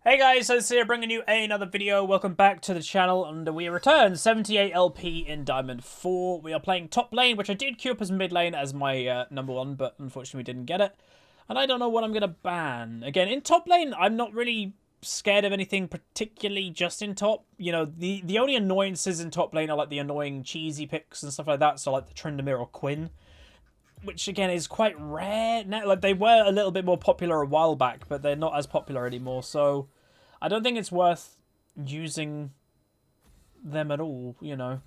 Hey guys, Huzzy here bringing you another video. Welcome back to the channel, and we return 78 LP in Diamond 4. We are playing top lane, which I did queue up as mid lane as my number one, but unfortunately we didn't get it. And I don't know what I'm going to ban. Again, in top lane, I'm not really scared of anything particularly just in top. You know, the only annoyances in top lane are like the annoying cheesy picks and stuff like that, so like the Tryndamere or Quinn. Which, again, is quite rare. Now, like, they were a little bit more popular a while back, but they're not as popular anymore, so I don't think it's worth using them at all, you know,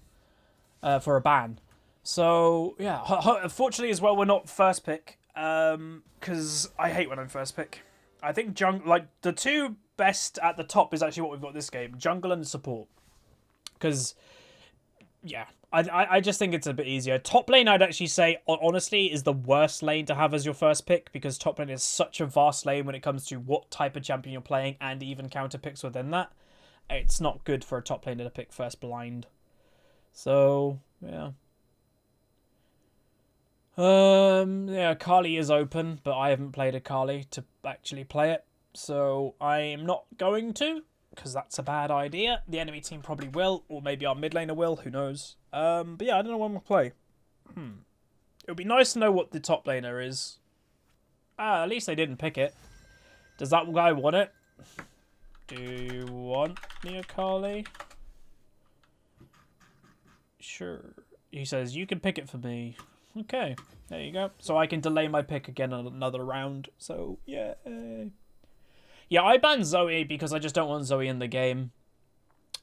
for a ban. So, yeah, unfortunately as well, we're not first pick, because I hate when I'm first pick. I think the two best at the top is actually what we've got this game, jungle and support. Because, yeah, I just think it's a bit easier. Top lane, I'd actually say, honestly, is the worst lane to have as your first pick, because top lane is such a vast lane when it comes to what type of champion you're playing and even counter picks within that. It's not good for a top laner to pick first blind. So, yeah. Yeah, Kali is open, but I haven't played a Kali to actually play it, so I'm not going to, because that's a bad idea. The enemy team probably will, or maybe our mid laner will, who knows. But yeah, I don't know when we'll play. It would be nice to know what the top laner is. At least they didn't pick it. Does that guy want it? Do you want me a Kali? Sure. He says, you can pick it for me. Okay, there you go. So I can delay my pick again on another round. So, yeah. Yeah, I banned Zoe because I just don't want Zoe in the game.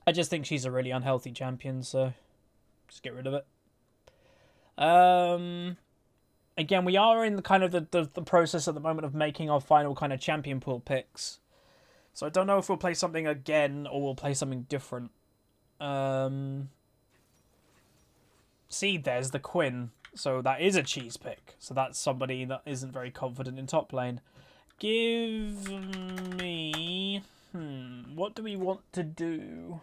I just think she's a really unhealthy champion, so just get rid of it. Again, we are in the kind of the process at the moment of making our final kind of champion pool picks. So I don't know if we'll play something again or we'll play something different. See, there's the Quinn. So that is a cheese pick. So that's somebody that isn't very confident in top lane. Give me... what do we want to do?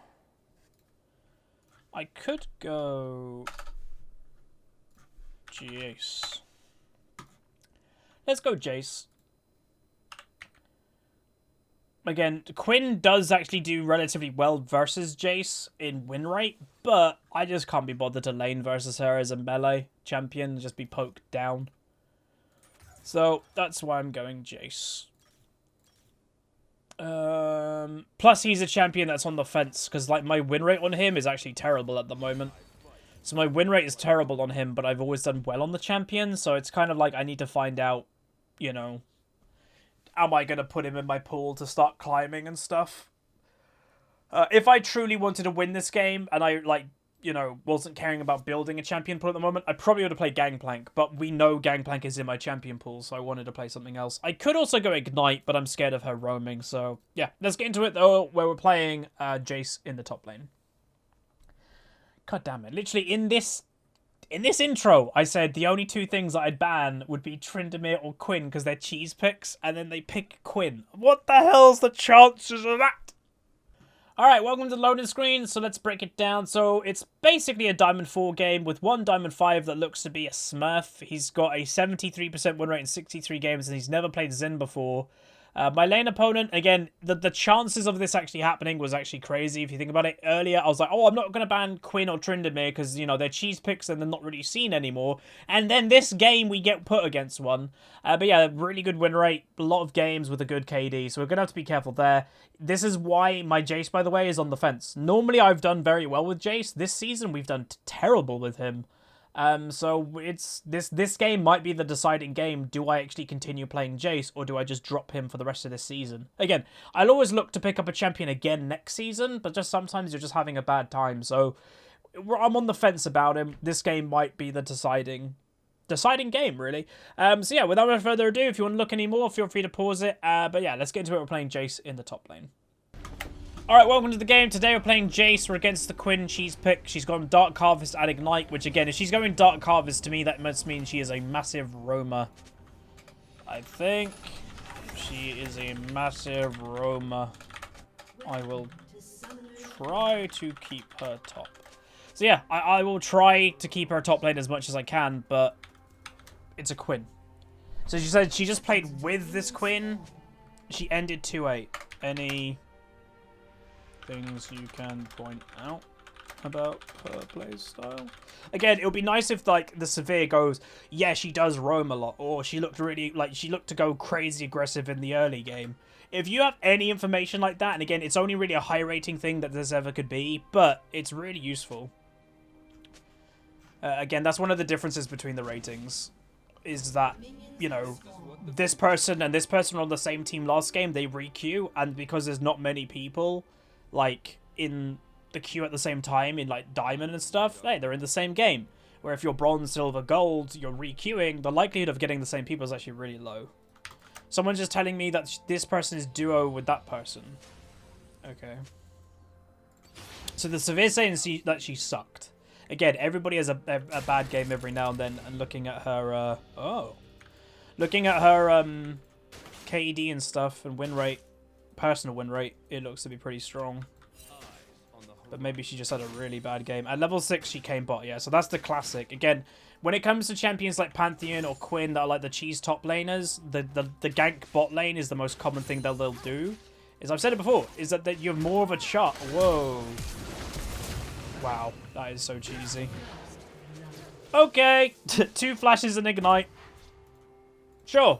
I could go... Jayce. Let's go Jayce. Again, Quinn does actually do relatively well versus Jayce in win rate, but I just can't be bothered to lane versus her as a melee champion and just be poked down. So, that's why I'm going Jayce. Plus, he's a champion that's on the fence, because like my win rate on him is actually terrible at the moment. So my win rate is terrible on him, but I've always done well on the champion, so it's kind of like I need to find out, you know, am I going to put him in my pool to start climbing and stuff? If I truly wanted to win this game, and I, like, you know, wasn't caring about building a champion pool at the moment, I probably would have played Gangplank, but we know Gangplank is in my champion pool, so I wanted to play something else. I could also go Ignite, but I'm scared of her roaming, so yeah. Let's get into it, though, where we're playing Jayce in the top lane. God damn it. Literally, in this intro, I said the only two things that I'd ban would be Tryndamere or Quinn, because they're cheese picks, and then they pick Quinn. What the hell's the chances of that? Alright, welcome to the loading screen, so let's break it down. So, it's basically a Diamond 4 game with one Diamond 5 that looks to be a smurf. He's got a 73% win rate in 63 games, and he's never played Xin before. My lane opponent, again, the chances of this actually happening was actually crazy. If you think about it, earlier I was like, oh, I'm not going to ban Quinn or Tryndamere because, you know, they're cheese picks and they're not really seen anymore. And then this game we get put against one. But yeah, really good win rate, a lot of games with a good KD, so we're going to have to be careful there. This is why my Jayce, by the way, is on the fence. Normally I've done very well with Jayce. This season we've done terrible with him. So it's this game might be the deciding game. Do I actually continue playing Jayce, or do I just drop him for the rest of this season? Again, I'll always look to pick up a champion again next season, but just sometimes you're just having a bad time. So I'm on the fence about him. This game might be the deciding game, really. So yeah, without further ado, if you want to look any more, feel free to pause it. But yeah, let's get into it. We're playing Jayce in the top lane. Alright, welcome to the game. Today we're playing Jayce. We're against the Quinn cheese pick. She's gone Dark Harvest and Ignite, which again, if she's going Dark Harvest, to me that must mean she is a massive roamer. I think she is a massive roamer. I will try to keep her top. So yeah, I will try to keep her top lane as much as I can, but it's a Quinn. So she said she just played with this Quinn. She ended 2-8. Any things you can point out about her playstyle? Again, it would be nice if like the severe goes, yeah, she does roam a lot, or she looked really she looked to go crazy aggressive in the early game. If you have any information like that, and again, it's only really a high rating thing that this ever could be, but it's really useful. Again, that's one of the differences between the ratings, is that, you know, this person and this person were on the same team last game, they re-queue, and because there's not many people, like, in the queue at the same time, in, like, Diamond and stuff, hey, they're in the same game. Where if you're Bronze, Silver, Gold, you're re-queuing, the likelihood of getting the same people is actually really low. Someone's just telling me that this person is duo with that person. Okay. So the severe saying that she sucked. Again, everybody has a bad game every now and then, and looking at her, looking at her, KD and stuff, and win rate, personal win rate, it looks to be pretty strong. But maybe she just had a really bad game. At level 6, she came bot, yeah, so that's the classic. Again, when it comes to champions like Pantheon or Quinn that are like the cheese top laners, the gank bot lane is the most common thing that they'll do. As I've said it before, is that you have more of a shot. Whoa. Wow, that is so cheesy. Okay, 2 flashes and ignite. Sure.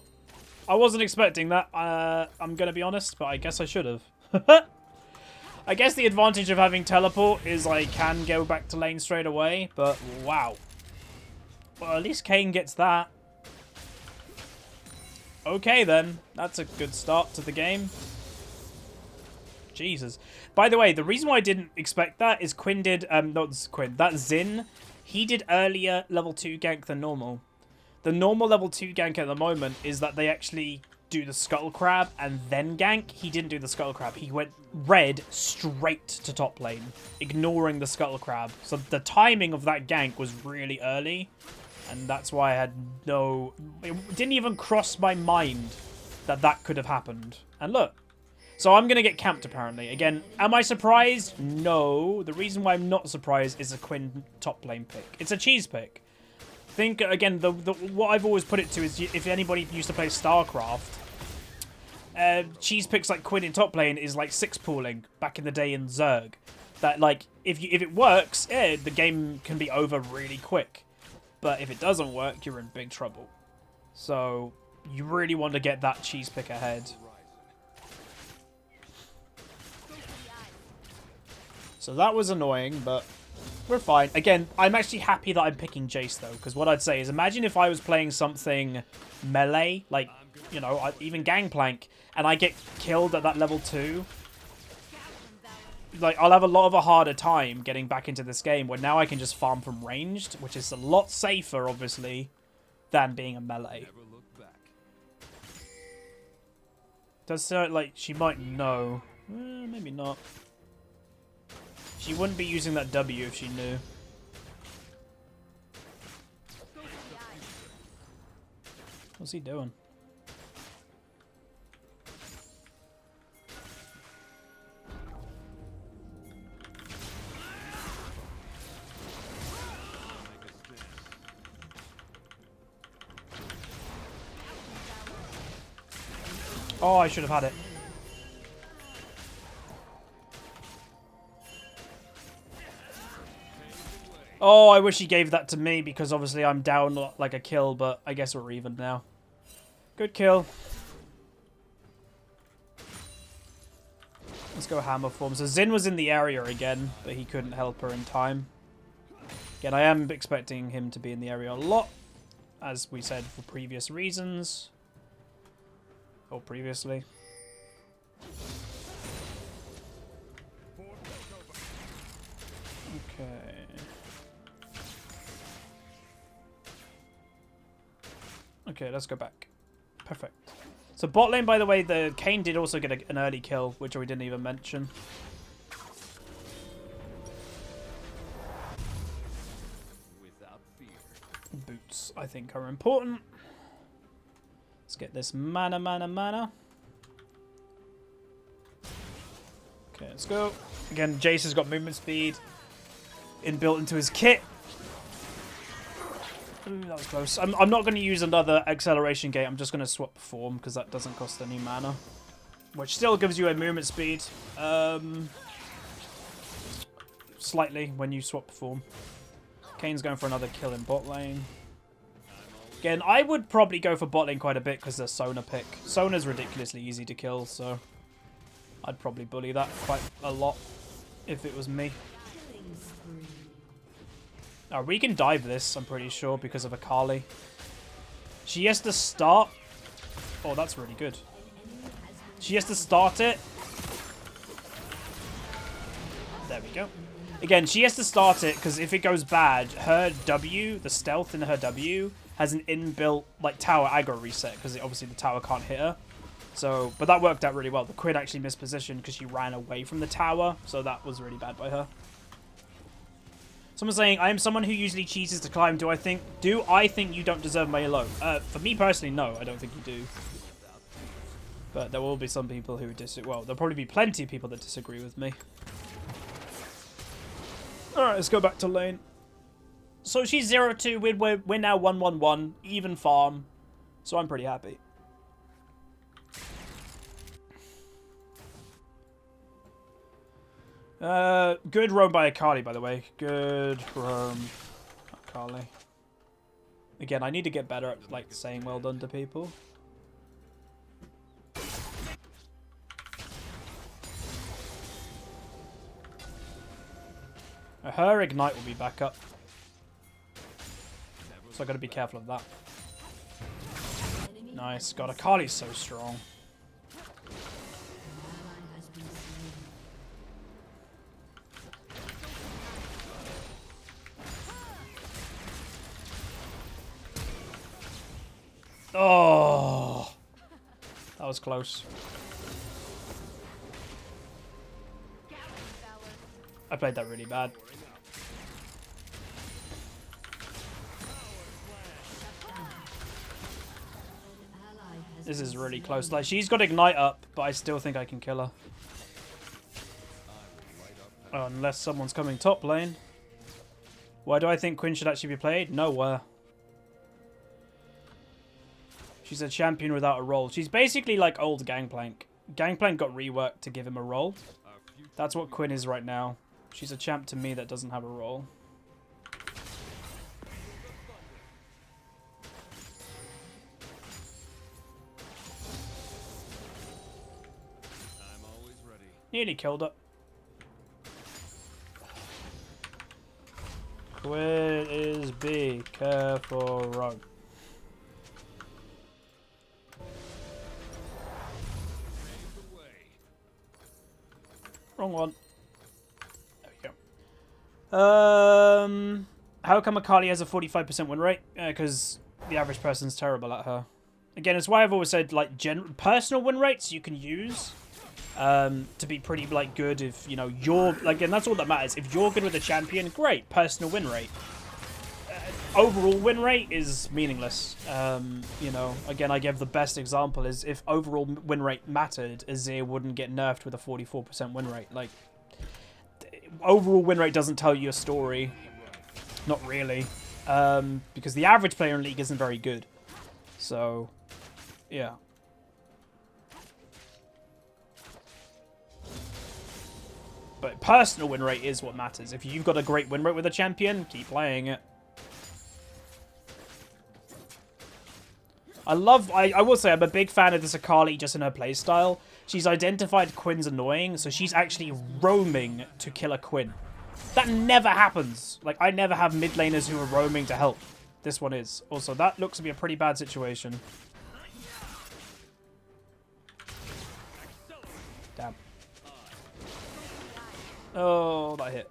I wasn't expecting that, I'm going to be honest, but I guess I should have. I guess the advantage of having teleport is I can go back to lane straight away, but wow. Well, at least Kane gets that. Okay then, that's a good start to the game. Jesus. By the way, the reason why I didn't expect that is Quinn did, not Quinn, that Xin, he did earlier level 2 gank than normal. The normal level 2 gank at the moment is that they actually do the Scuttle Crab and then gank. He didn't do the Scuttle Crab. He went red straight to top lane, ignoring the Scuttle Crab. So the timing of that gank was really early, and that's why I had no... It didn't even cross my mind that that could have happened. And look. So I'm going to get camped, apparently. Again, am I surprised? No. The reason why I'm not surprised is a Quinn top lane pick. It's a cheese pick. Think, again, what I've always put it to is if anybody used to play StarCraft, cheese picks like Quinn in top lane is like 6 pooling back in the day in Zerg. That, like, if it works, the game can be over really quick. But if it doesn't work, you're in big trouble. So you really want to get that cheese pick ahead. So that was annoying, but we're fine. Again, I'm actually happy that I'm picking Jayce, though, because what I'd say is, imagine if I was playing something melee, like, you know, even Gangplank, and I get killed at that level 2. Like, I'll have a lot of a harder time getting back into this game, where now I can just farm from ranged, which is a lot safer, obviously, than being a melee. Does sound like she might know. Maybe not. She wouldn't be using that W if she knew. What's he doing? Oh, I should have had it. Oh, I wish he gave that to me, because obviously I'm down like a kill, but I guess we're even now. Good kill. Let's go hammer form. So Xin was in the area again, but he couldn't help her in time. Again, I am expecting him to be in the area a lot, as we said, for previous reasons. Or previously. Okay. Okay, let's go back. Perfect. So bot lane, by the way, the Kane did also get an early kill, which we didn't even mention. Boots, I think, are important. Let's get this mana. Okay, let's go. Again, Jayce has got movement speed inbuilt into his kit. Ooh, that was close. I'm not going to use another acceleration gate. I'm just going to swap form because that doesn't cost any mana. Which still gives you a movement speed. slightly when you swap form. Kane's going for another kill in bot lane. Again, I would probably go for bot lane quite a bit because the Sona pick. Sona's ridiculously easy to kill, so I'd probably bully that quite a lot if it was me. We can dive this, I'm pretty sure, because of Akali. She has to start... Oh, that's really good. She has to start it. There we go. Again, she has to start it because if it goes bad, her W, the stealth in her W, has an inbuilt like tower aggro reset because obviously the tower can't hit her. So, but that worked out really well. The Quinn actually missed position because she ran away from the tower, so that was really bad by her. Someone's saying, I am someone who usually chooses to climb. Do I think you don't deserve my elo? For me personally, no, I don't think you do. But there will be some people who disagree. Well, there'll probably be plenty of people that disagree with me. Alright, let's go back to lane. So she's 0-2, we're now 1-1-1, even farm. So I'm pretty happy. Good roam by Akali, by the way. Good roam, Akali. Again, I need to get better at like saying well done to people. Her ignite will be back up. So I gotta be careful of that. Nice. God, Akali's so strong. Oh, that was close. I played that really bad. This is really close. Like, she's got ignite up, but I still think I can kill her. Oh, unless someone's coming top lane. Why do I think Quinn should actually be played? Nowhere. She's a champion without a role. She's basically like old Gangplank. Gangplank got reworked to give him a role. That's what Quinn is right now. She's a champ to me that doesn't have a role. Nearly killed her. Quinn is B. Careful, run. Wrong one. There we go. How come Akali has a 45% win rate? Because the average person's terrible at her. Again, it's why I've always said like personal win rates you can use to be pretty like good if you know you're like, and that's all that matters. If you're good with a champion, great personal win rate. Overall win rate is meaningless. You know, again, I give the best example is if overall win rate mattered, Azir wouldn't get nerfed with a 44% win rate. Like, overall win rate doesn't tell you a story. Not really. Because the average player in League isn't very good. So, yeah. But personal win rate is what matters. If you've got a great win rate with a champion, keep playing it. I will say I'm a big fan of this Akali just in her playstyle. She's identified Quinn's annoying, so she's actually roaming to kill a Quinn. That never happens. Like, I never have mid laners who are roaming to help. This one is. Also, that looks to be a pretty bad situation. Damn. Oh, that hit.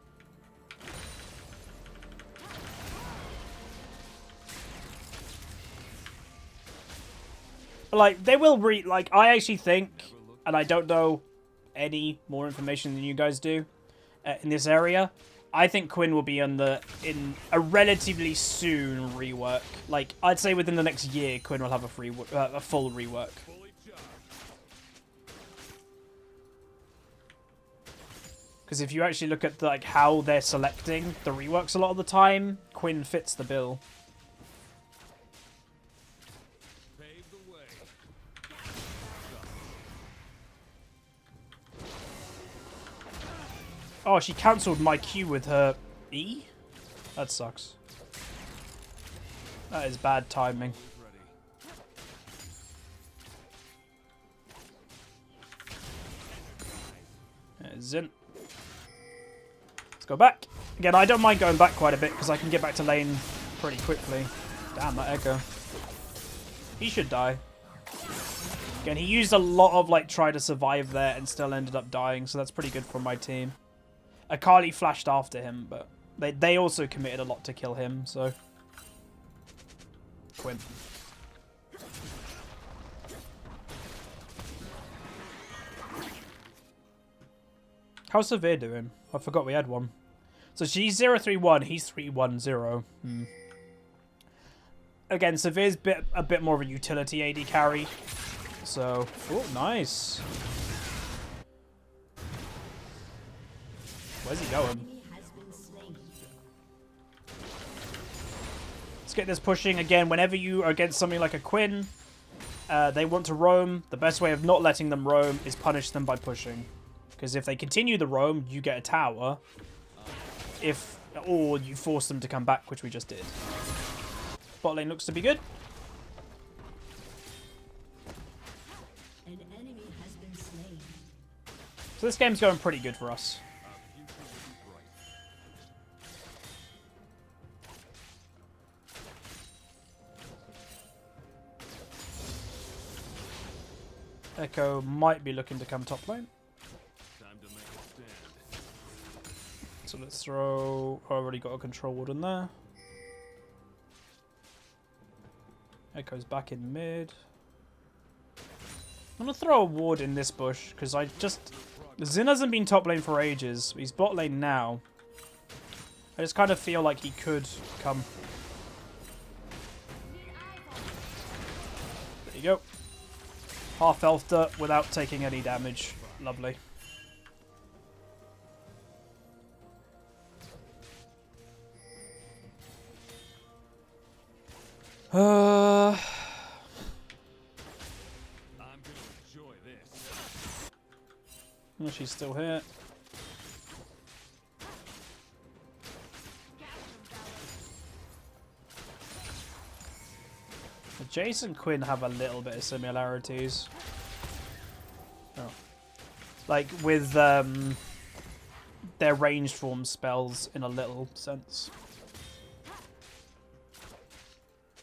Like, they will like, I actually think, and I don't know any more information than you guys do in this area, I think Quinn will be in a relatively soon rework. Like, I'd say within the next year, Quinn will have a full rework. Because if you actually look at like how they're selecting the reworks a lot of the time, Quinn fits the bill. Oh, she cancelled my Q with her E? That sucks. That is bad timing. Zin. Let's go back. Again, I don't mind going back quite a bit because I can get back to lane pretty quickly. Damn, that echo. He should die. Again, he used a lot of like try to survive there and still ended up dying, so that's pretty good for my team. Akali flashed after him, but they also committed a lot to kill him, so. Quinn. How's Severe doing? I forgot we had one. So she's 031, he's 310. Again, Severe's a bit more of a utility AD carry. So, oh, nice. Where's he going? Let's get this pushing. Again, whenever you are against something like a Quinn, they want to roam. The best way of not letting them roam is punish them by pushing. Because if they continue the roam, you get a tower. Or you force them to come back, which we just did. Bot lane looks to be good. An enemy has been slain. So this game's going pretty good for us. Echo might be looking to come top lane. So let's throw... I already got a control ward in there. Echo's back in mid. I'm going to throw a ward in this bush, because I just... Zin hasn't been top lane for ages. He's bot lane now. I just kind of feel like he could come. There you go. Half healthed up without taking any damage. Lovely. I'm gonna enjoy this. Oh, she's still here. Jayce and Quinn have a little bit of similarities. Oh. Like with their ranged form spells in a little sense.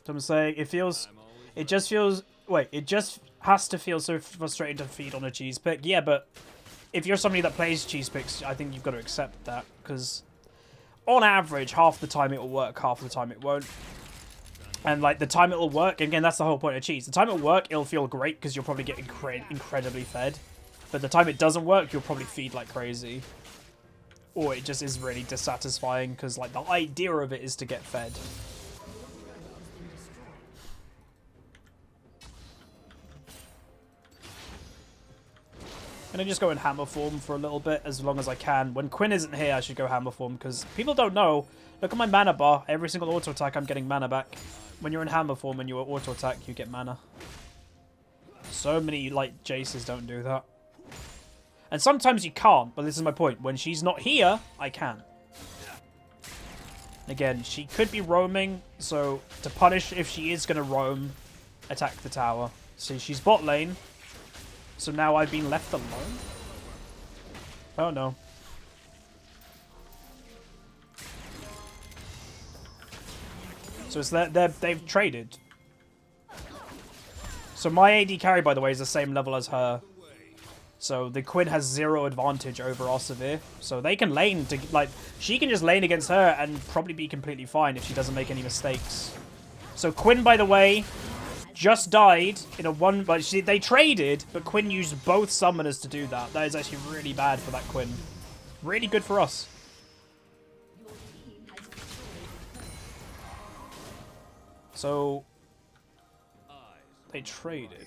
So I'm saying it just has to feel so frustrating to feed on a cheese pick. Yeah, but if you're somebody that plays cheese picks, I think you've got to accept that, because on average, half the time it will work, half the time it won't. And like the time it will work, again, that's the whole point of cheese. The time it will work, it'll feel great because you'll probably get incredibly fed. But the time it doesn't work, you'll probably feed like crazy. Or it just is really dissatisfying because like the idea of it is to get fed. I'm going to just go in hammer form for a little bit as long as I can. When Quinn isn't here, I should go hammer form because people don't know. Look at my mana bar. Every single auto attack, I'm getting mana back. When you're in hammer form and you auto attack, you get mana. So many like Jayces don't do that. And sometimes you can't, but this is my point. When she's not here, I can. Again, she could be roaming, so to punish if she is going to roam, attack the tower. See, she's bot lane. So now I've been left alone? Oh no. So it's they've traded. So my AD carry, by the way, is the same level as her. So the Quinn has 0 advantage over our Severe. So they can lane to, like, she can just lane against her and probably be completely fine if she doesn't make any mistakes. So Quinn, by the way, just died in a one, but they traded, but Quinn used both summoners to do that. That is actually really bad for that Quinn. Really good for us. So they traded.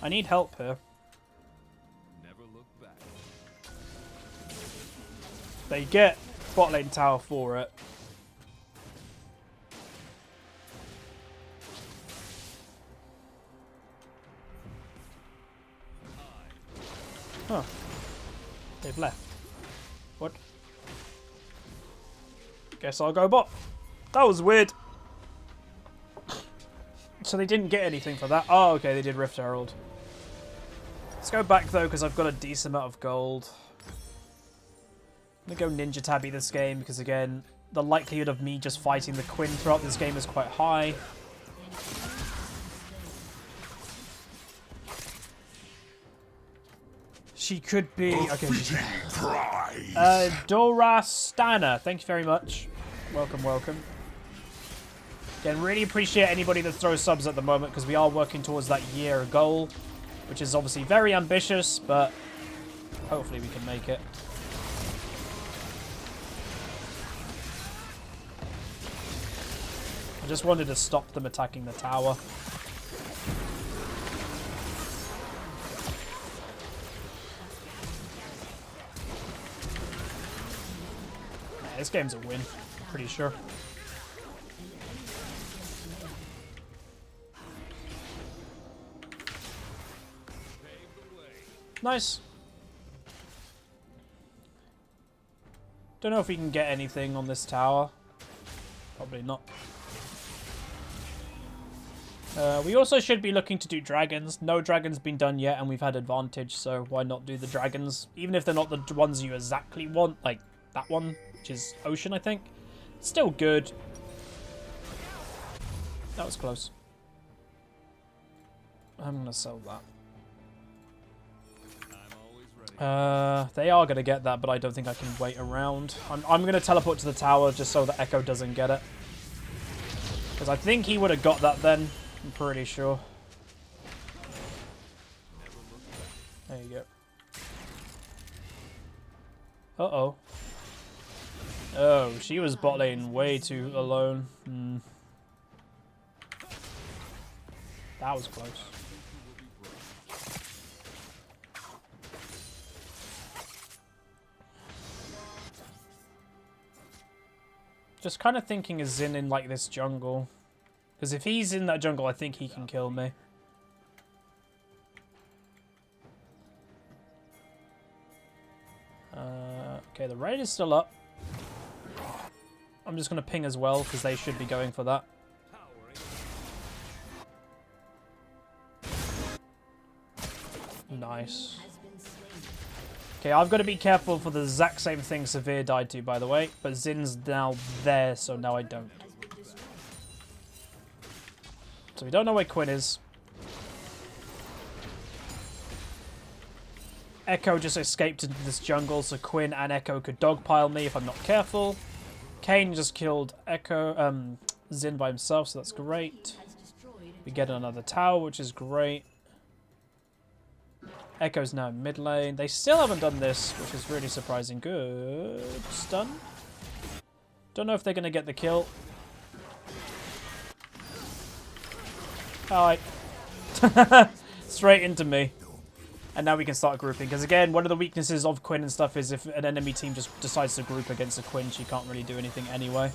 I need help here. They get bot lane tower for it. Huh. They've left. What? Guess I'll go bot. That was weird. So they didn't get anything for that. Oh, okay, they did Rift Herald. Let's go back, though, because I've got a decent amount of gold. I'm going to go Ninja Tabby this game, because, again, the likelihood of me just fighting the Quinn throughout this game is quite high. She could be... Okay. Dorastana, thank you very much. Welcome, welcome. Again, really appreciate anybody that throws subs at the moment, because we are working towards that year goal, which is obviously very ambitious, but hopefully we can make it. I just wanted to stop them attacking the tower. Nah, this game's a win, I'm pretty sure. Nice. Don't know if we can get anything on this tower. Probably not. We also should be looking to do dragons. No dragon's been done yet, and we've had advantage, so why not do the dragons? Even if they're not the ones you exactly want, like that one, which is Ocean, I think. Still good. That was close. I'm going to sell that. They are going to get that, but I don't think I can wait around. I'm going to teleport to the tower just so that Echo doesn't get it. Because I think he would have got that then. I'm pretty sure. There you go. Uh-oh. Oh, she was bot lane way too alone. That was close. Just kind of thinking, is Xin in like this jungle? Because if he's in that jungle, I think he can kill me. Okay, the raid is still up. I'm just going to ping as well, because they should be going for that. Nice. Okay, I've got to be careful for the exact same thing Severe died to, by the way. But Zin's now there, so now I don't. So we don't know where Quinn is. Echo just escaped into this jungle, so Quinn and Echo could dogpile me if I'm not careful. Kayn just killed Echo, Zin by himself, so that's great. We get another tower, which is great. Echo's now in mid lane. They still haven't done this, which is really surprising. Good. Stun. Don't know if they're going to get the kill. Alright. Straight into me. And now we can start grouping. Because again, one of the weaknesses of Quinn and stuff is if an enemy team just decides to group against a Quinn, she can't really do anything anyway.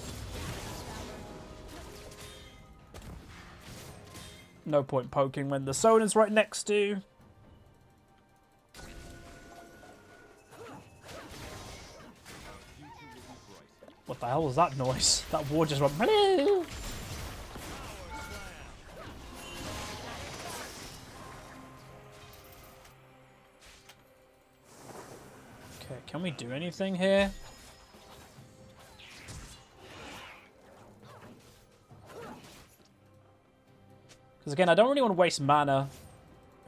No point poking when the Sonar's right next to. What the hell was that noise? That ward just went... Okay, can we do anything here? Because again, I don't really want to waste mana.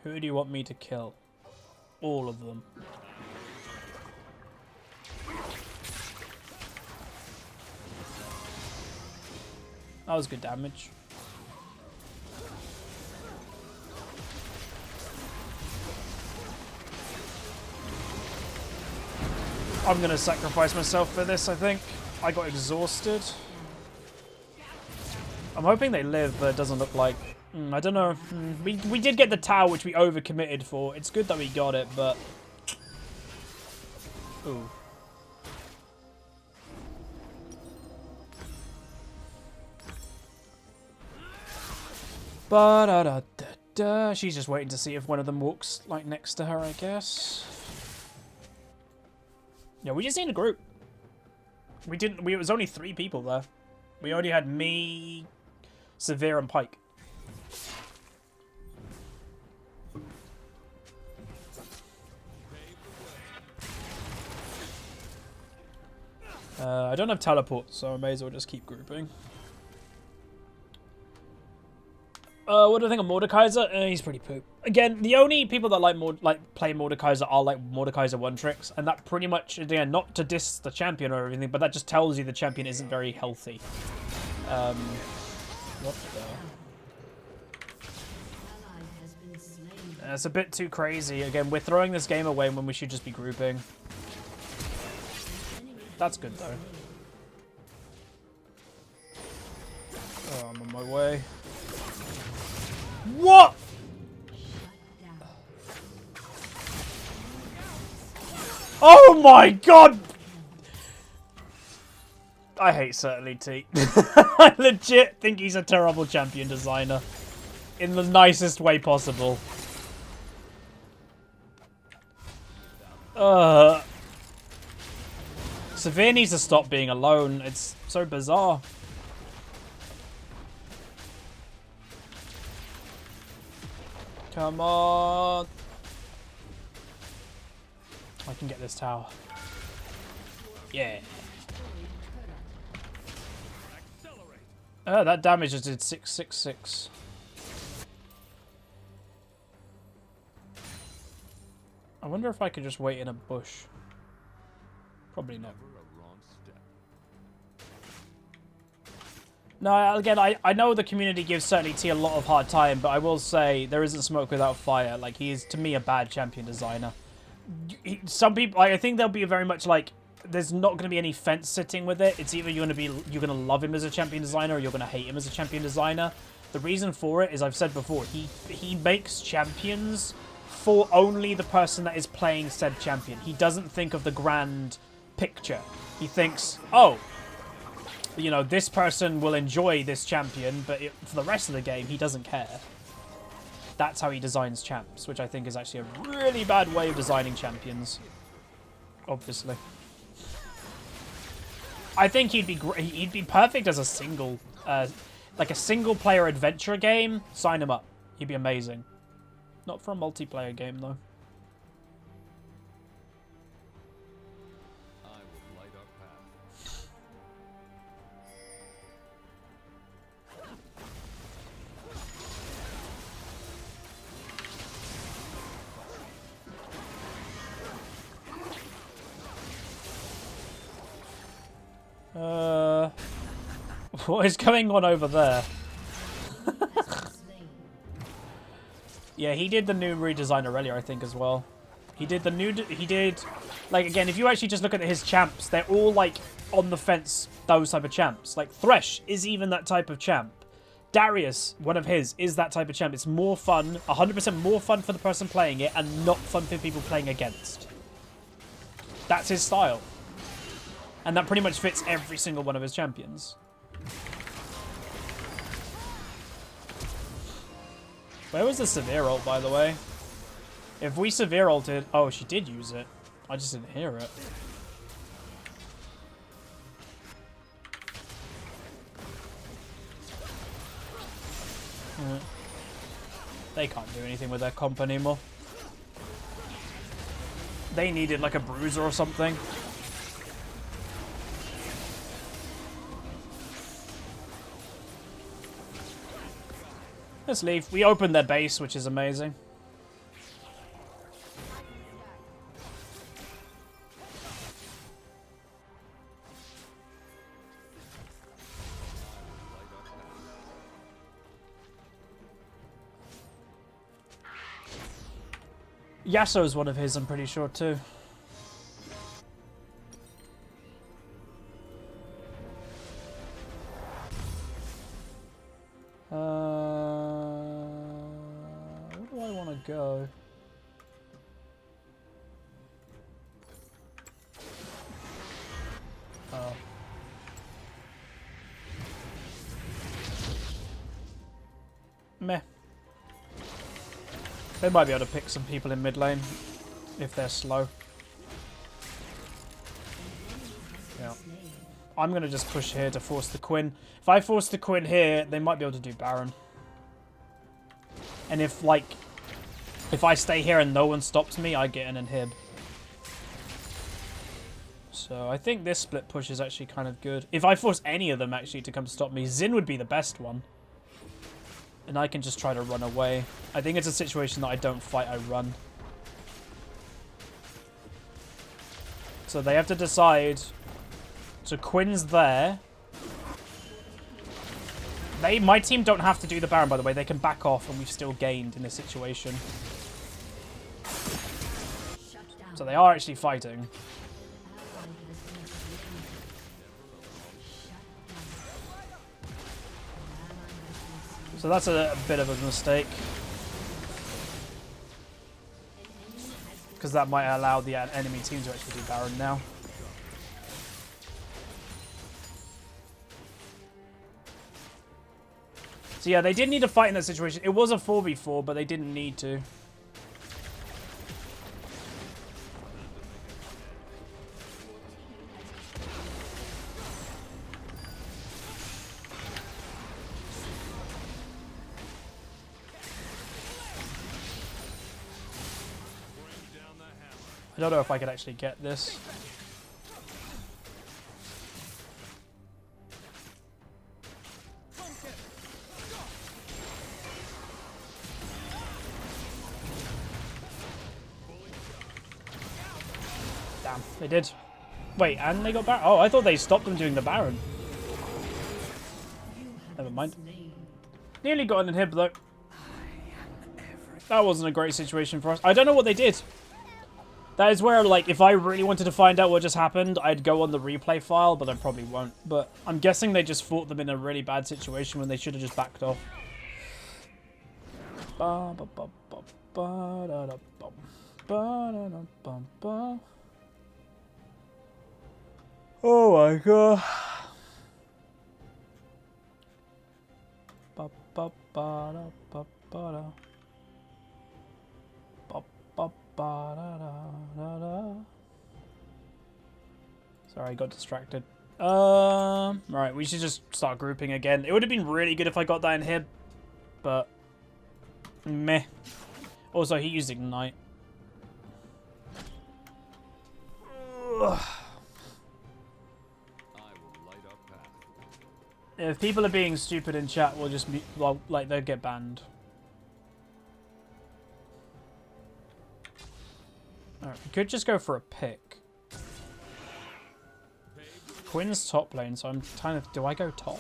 Who do you want me to kill? All of them. That was good damage. I'm going to sacrifice myself for this, I think. I got exhausted. I'm hoping they live, but it doesn't look like... I don't know. We did get the tower, which we overcommitted for. It's good that we got it, but... Ooh. Ba-da-da-da-da. She's just waiting to see if one of them walks like next to her, I guess. Yeah, we just need a group. It was only 3 people there. We already had me, Severe, and Pike. I don't have teleport, so I may as well just keep grouping. What do I think of Mordekaiser? He's pretty poop. Again, the only people that play Mordekaiser are like Mordekaiser one tricks, and that pretty much, again, not to diss the champion or everything, but that just tells you the champion isn't very healthy. What the? It's a bit too crazy. Again, we're throwing this game away when we should just be grouping. That's good though. Oh, I'm on my way. What? Oh my god! I hate Certainly T. I legit think he's a terrible champion designer. In the nicest way possible. Severe needs to stop being alone. It's so bizarre. Come on. I can get this tower. Yeah. That damage just did 666. I wonder if I could just wait in a bush. Probably not. No, again, I know the community gives Certainly T a lot of hard time, but I will say there isn't smoke without fire. Like, he is, to me, a bad champion designer. Some people, I think they'll be very much like, there's not going to be any fence sitting with it. It's either you're going to love him as a champion designer or you're going to hate him as a champion designer. The reason for it is, I've said before, he makes champions for only the person that is playing said champion. He doesn't think of the grand picture. He thinks, oh, you know, this person will enjoy this champion, but for the rest of the game, he doesn't care. That's how he designs champs, which I think is actually a really bad way of designing champions. Obviously. I think he'd be perfect as a single, like a single-player adventure game. Sign him up. He'd be amazing. Not for a multiplayer game, though. What is going on over there? Yeah, he did the new redesign earlier, I think, as well. He did, like, again, if you actually just look at his champs, they're all, like, on the fence, those type of champs. Like, Thresh is even that type of champ. Darius, one of his, is that type of champ. It's more fun, 100% more fun for the person playing it, and not fun for people playing against. That's his style. And that pretty much fits every single one of his champions. Where was the Severe ult, by the way? If we Severe ulted... Oh, she did use it. I just didn't hear it. They can't do anything with their comp anymore. They needed, like, a bruiser or something. Let's leave. We opened their base, which is amazing. Yasuo's one of his, I'm pretty sure, too. Where do I want to go? Oh. Meh. They might be able to pick some people in mid lane if they're slow. Yeah. slain. I'm going to just push here to force the Quinn. If I force the Quinn here, they might be able to do Baron. And if, like, if I stay here and no one stops me, I get an inhib. So I think this split push is actually kind of good. If I force any of them, actually, to come stop me, Xin would be the best one. And I can just try to run away. I think it's a situation that I don't fight, I run. So they have to decide... So Quinn's there. My team don't have to do the Baron, by the way. They can back off, and we've still gained in this situation. So they are actually fighting. So that's a bit of a mistake. Because that might allow the enemy team to actually do Baron now. So yeah, they did need to fight in that situation. It was a 4v4, but they didn't need to. I don't know if I could actually get this. Damn, they did. Wait, and they got Baron? Oh, I thought they stopped them doing the Baron. Never mind. Nearly got an inhib though. That wasn't a great situation for us. I don't know what they did. That is where, like, if I really wanted to find out what just happened, I'd go on the replay file, but I probably won't. But I'm guessing they just fought them in a really bad situation when they should have just backed off. Oh my god. Sorry, I got distracted. Right, we should just start grouping again. It would have been really good if I got that inhib, but meh. Also, he used Ignite. Ugh. If people are being stupid in chat, we'll just be, well, like, they'll get banned. Alright, we could just go for a pick. Quinn's top lane, so I'm kind of... Do I go top?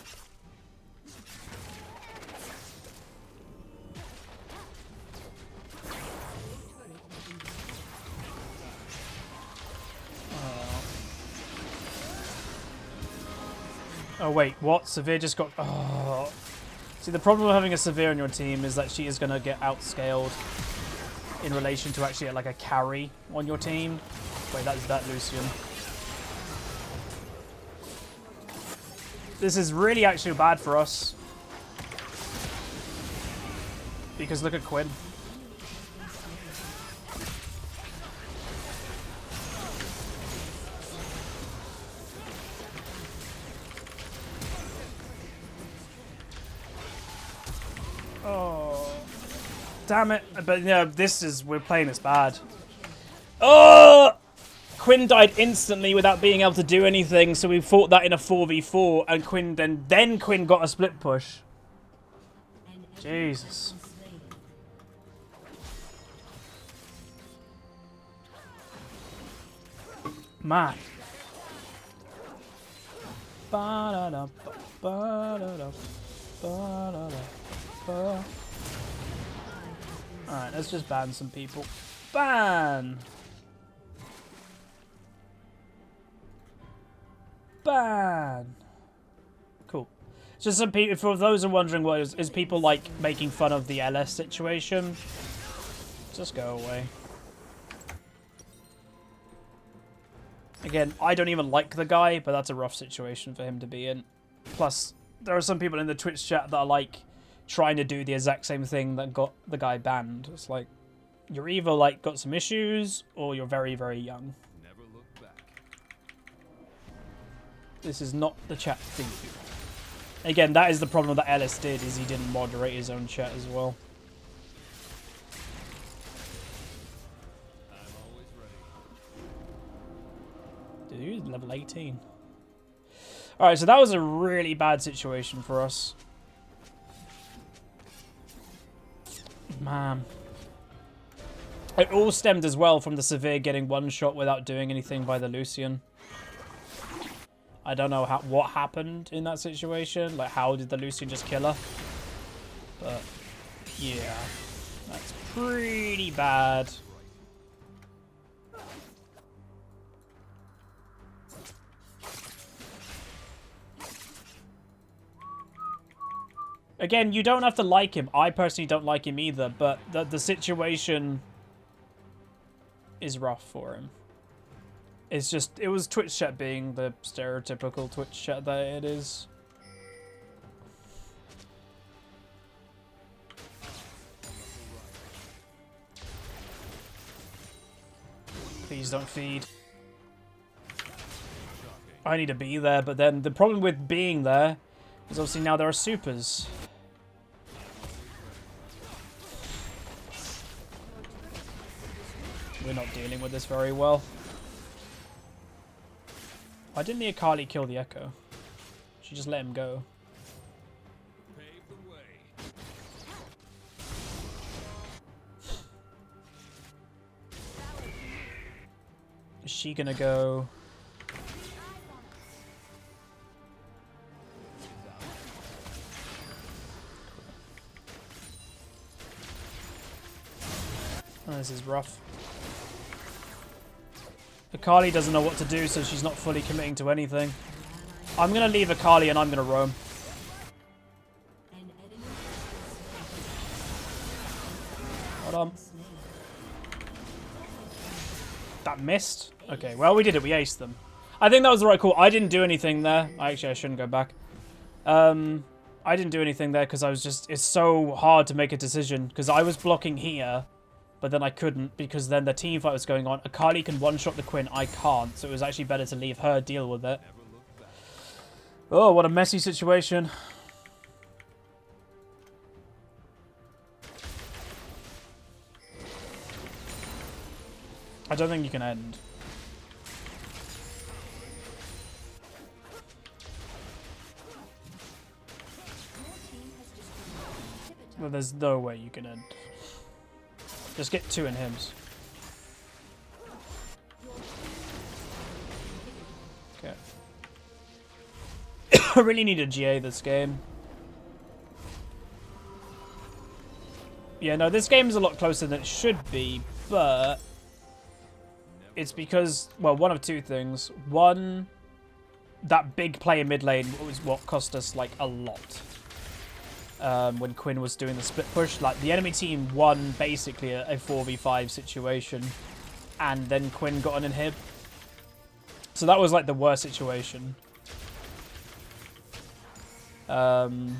Oh wait, what? Severe just got... Oh. See, the problem with having a Severe on your team is that she is going to get outscaled in relation to actually like a carry on your team. Wait, that's that Lucian. This is really actually bad for us. Because look at Quinn. Oh, damn it. But yeah, we're playing this bad. Oh! Quinn died instantly without being able to do anything, so we fought that in a 4v4, and Quinn then Quinn got a split push. Jesus. Man. Alright, let's just ban some people. Ban! Ban! Cool. Just some people, for those who are wondering what is people like making fun of the LS situation, just go away. Again, I don't even like the guy, but that's a rough situation for him to be in. Plus, there are some people in the Twitch chat that are like trying to do the exact same thing that got the guy banned. It's like, you're either like got some issues or you're very, very young. Never look back. This is not the chat for you. Again, that is the problem that Ellis did, is he didn't moderate his own chat as well. Dude, he was level 18. Alright, so that was a really bad situation for us. Man. It all stemmed as well from the Severe getting one shot without doing anything by the Lucian. I don't know what happened in that situation. Like, how did the Lucian just kill her? But, yeah. That's pretty bad. Again, you don't have to like him. I personally don't like him either, but the situation is rough for him. It's just, it was Twitch chat being the stereotypical Twitch chat that it is. Please don't feed. I need to be there, but then the problem with being there is obviously now there are supers. We're not dealing with this very well. Why didn't the Akali kill the Echo? She just let him go. Is she gonna go? Oh, this is rough. Akali doesn't know what to do, so she's not fully committing to anything. I'm going to leave Akali and I'm going to roam. Hold on. That missed? Okay, well, we did it. We aced them. I think that was the right call. I didn't do anything there. Actually, I shouldn't go back. I didn't do anything there because I was just... It's so hard to make a decision because I was blocking here. But then I couldn't because then the team fight was going on. Akali can one-shot the Quinn. I can't. So it was actually better to leave her deal with it. Oh, what a messy situation. I don't think you can end. Well, there's no way you can end. Just get 2 in hymns. Okay. I really need a GA this game. Yeah, no, this game is a lot closer than it should be, but it's because, well, one of 2 things. One, that big play in mid lane was what cost us, like, a lot. When Quinn was doing the split push. Like, the enemy team won basically a 4v5 situation, and then Quinn got an inhib. So that was, like, the worst situation. Oh.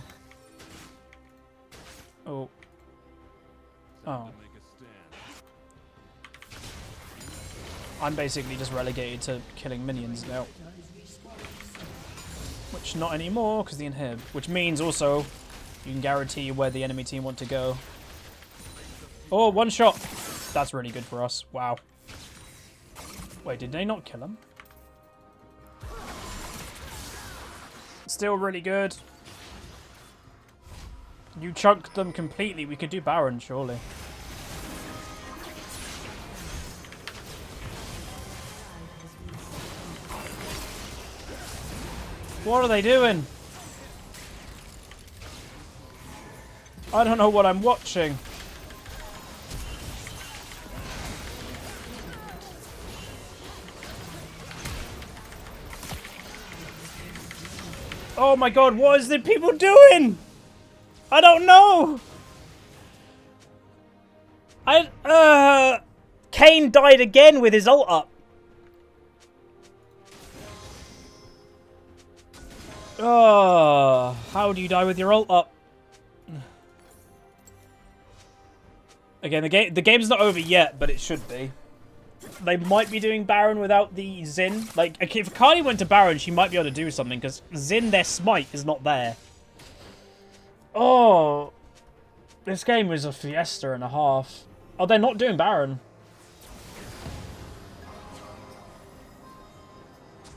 Oh. I'm basically just relegated to killing minions now. Which, not anymore, because the inhib. Which means also... You can guarantee where the enemy team want to go. Oh, one shot. That's really good for us. Wow. Wait, did they not kill him? Still really good. You chunked them completely. We could do Baron, surely. What are they doing? I don't know what I'm watching. Oh my god, what is the people doing? I don't know. Kane died again with his ult up. Oh, how do you die with your ult up? Again, the game's not over yet, but it should be. they might be doing Baron without the Xin. Like, okay, if Akali went to Baron, she might be able to do something, because Xin, their smite, is not there. Oh, this game was a fiesta and a half. Oh, they're not doing Baron.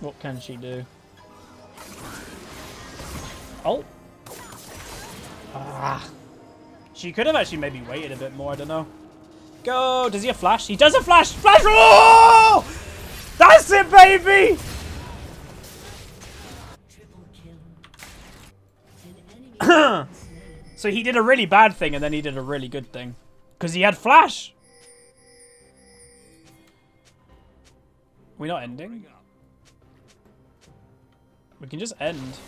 What can she do? Oh. Ah. She could have actually maybe waited a bit more, I don't know. Go! Does he have flash? He does have flash! Flash! Oh! That's it, baby! So he did a really bad thing and then he did a really good thing. Because he had flash! We're not ending? We can just end.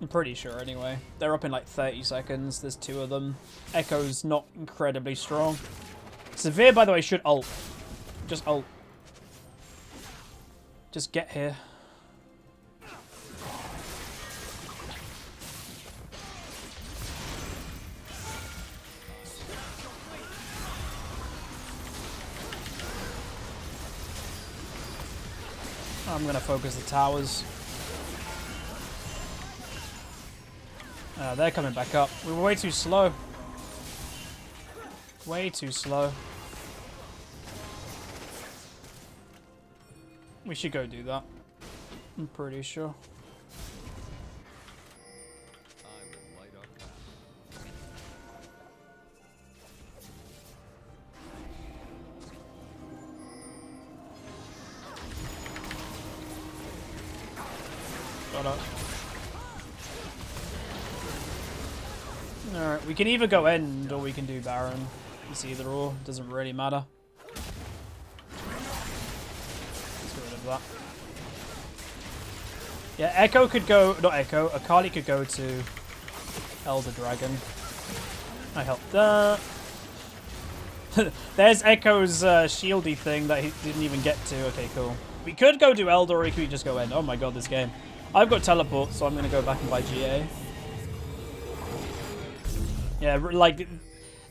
I'm pretty sure anyway. They're up in like 30 seconds. There's 2 of them. Echo's not incredibly strong. Severe, by the way, should ult. Just ult. Just get here. I'm going to focus the towers. They're coming back up. We were way too slow. Way too slow. We should go do that. I'm pretty sure. Got up. Alright, we can either go end or we can do Baron. It's either or. Doesn't really matter. Let's get rid of that. Yeah, Echo could go... Not Echo. Akali could go to Elder Dragon. I helped that. There's Echo's shieldy thing that he didn't even get to. Okay, cool. We could go do Elder or we could just go end. Oh my god, this game. I've got teleport, so I'm going to go back and buy GA. Yeah, like,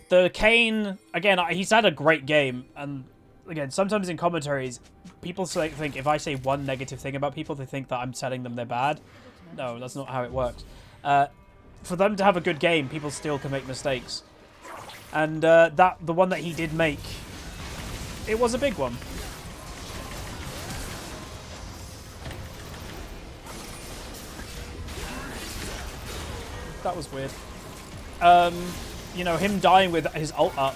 the Kayn, again, he's had a great game, and again, sometimes in commentaries, people think if I say one negative thing about people, they think that I'm telling them they're bad. No, that's not how it works. For them to have a good game, people still can make mistakes. And the one that he did make, it was a big one. That was weird. You know, him dying with his ult up,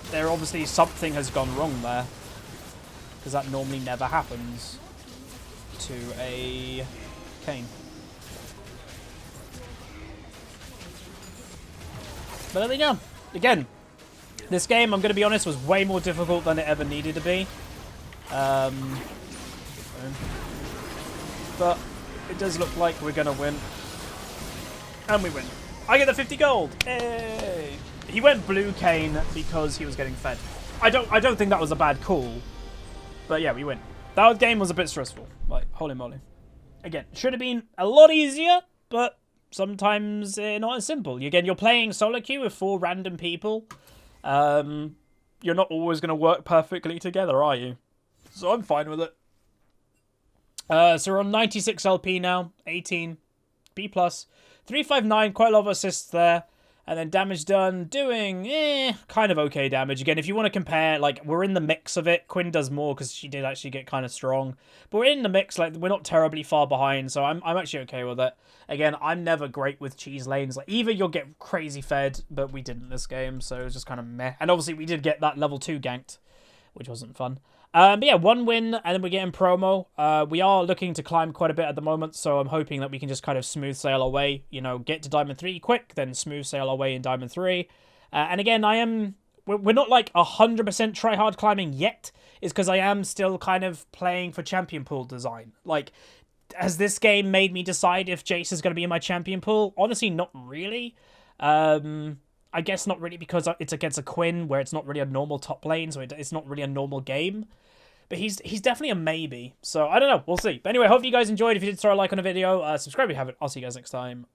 there obviously something has gone wrong there. Because that normally never happens to a Kayn. But there we go. Again, this game, I'm going to be honest, was way more difficult than it ever needed to be. But it does look like we're going to win. And we win. I get the 50 gold. Hey. He went blue Kayn because he was getting fed. I don't think that was a bad call. But yeah, we win. That game was a bit stressful. Like, holy moly. Again, should have been a lot easier, but sometimes not as simple. Again, you're playing solo queue with 4 random people. You're not always going to work perfectly together, are you? So I'm fine with it. So we're on 96 LP now. 18 B+. 359, quite a lot of assists there. And then damage done, doing, kind of okay damage. Again, if you want to compare, like, we're in the mix of it. Quinn does more because she did actually get kind of strong. But we're in the mix, like, we're not terribly far behind, so I'm actually okay with it. Again, I'm never great with cheese lanes. Like, either you'll get crazy fed, but we didn't this game, so it was just kind of meh. And obviously, we did get that level 2 ganked, which wasn't fun. But yeah, 1 win, and then we're getting promo. We are looking to climb quite a bit at the moment, so I'm hoping that we can just kind of smooth sail our way, you know, get to Diamond 3 quick, then smooth sail our way in Diamond 3. And again, we're not like 100% try-hard climbing yet, is because I am still kind of playing for champion pool design. Like, has this game made me decide if Jayce is going to be in my champion pool? Honestly, not really. I guess not really because it's against a Quinn, where it's not really a normal top lane, so it's not really a normal game. But he's definitely a maybe. So, I don't know. We'll see. But anyway, hope you guys enjoyed. If you did, throw a like on the video. Subscribe if you haven't. I'll see you guys next time.